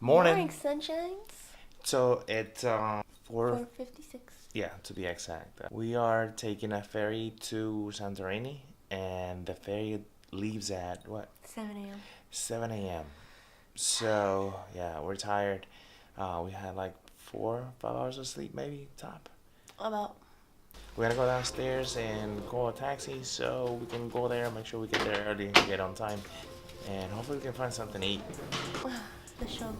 Morning, sunshines. So it's 4:56. yeah, to be exact. We are taking a ferry to Santorini, and the ferry leaves at what? 7 a.m. 7 a.m. So yeah, we're tired. We had like 4 or 5 hours of sleep, maybe top. About. We're gonna go downstairs and call a taxi so we can go there. Make sure we get there early and get on time, and hopefully we can find something to eat. The show.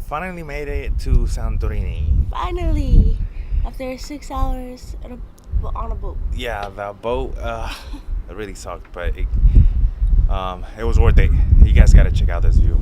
Finally made it to Santorini. Finally, after 6 hours on a boat. Yeah, the boat it really sucked, but it was worth it. You guys gotta check out this view.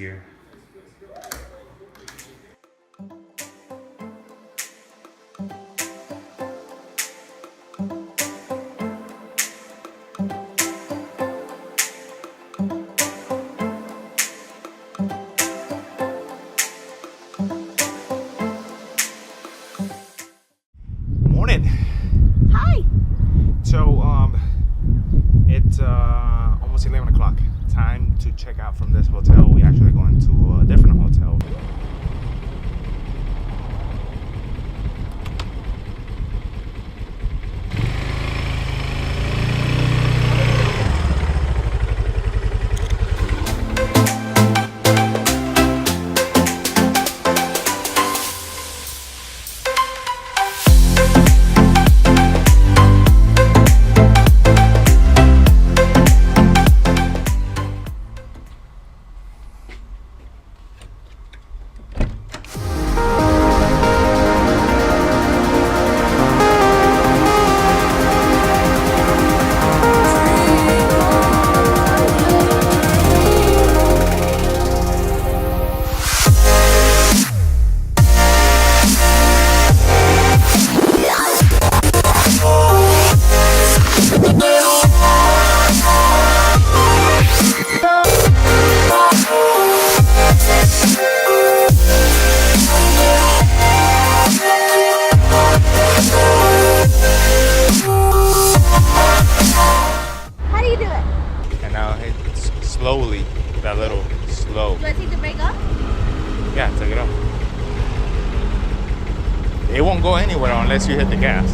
here. Morning. Hi. So it's almost 11 o'clock. Time to check out from this hotel. We actually going to a different hotel. How do you do it? And now it's slowly, that little slow. Do I take the brake off? Yeah, take it off. It won't go anywhere unless you hit the gas.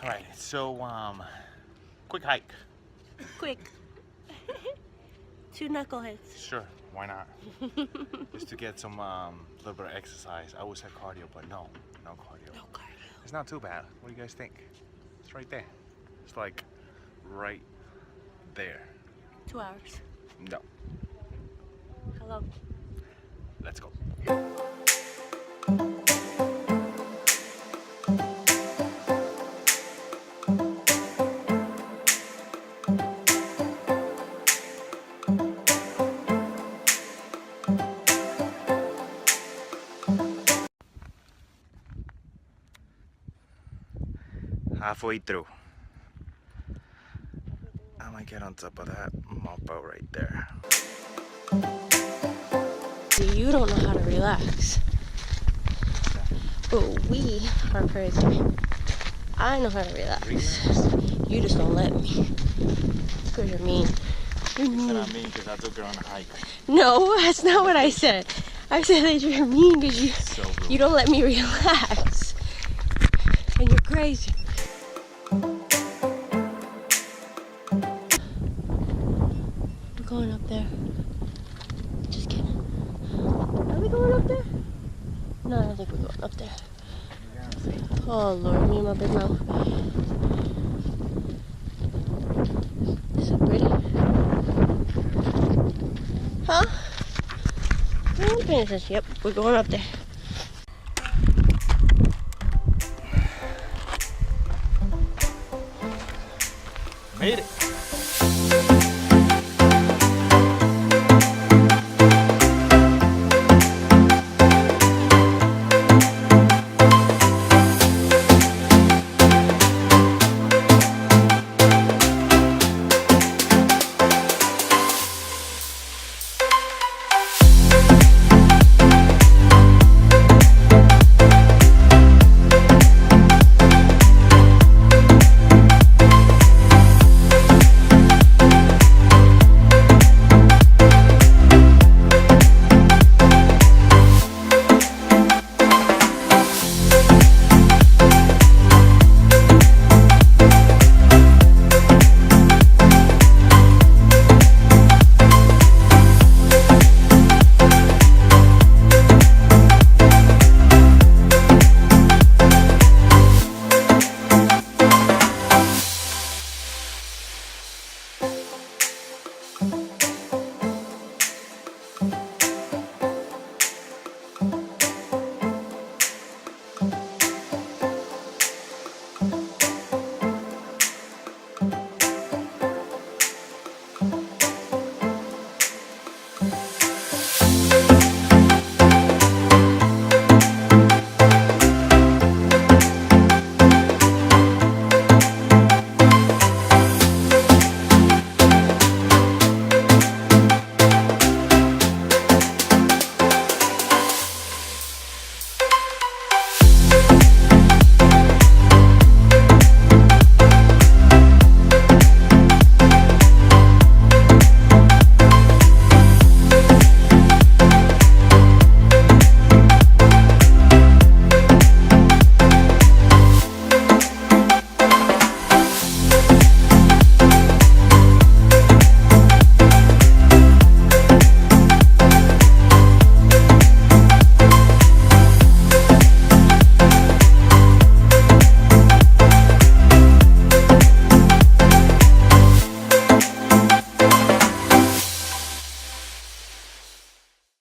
All right, so quick hike. Quick. 2 knuckleheads. Sure, why not? Just to get some little bit of exercise. I would say cardio, but no cardio. No cardio. It's not too bad. What do you guys think? It's right there. It's like right there. 2 hours. No. Hello. Let's go. Halfway through. I might get on top of that mop out right there. You don't know how to relax. But we are crazy. I know how to relax. You just don't let me. Because you're mean. You're mean. That's not me because I took her on a hike. No, that's not what I said. I said that you're mean because you don't let me relax. And you're crazy. We're going up there. Just kidding. Are we going up there? No, I don't think we're going up there. Oh Lord, me and my big mouth. Is it pretty? Huh? I'm paying attention. Yep, we're going up there. Made it.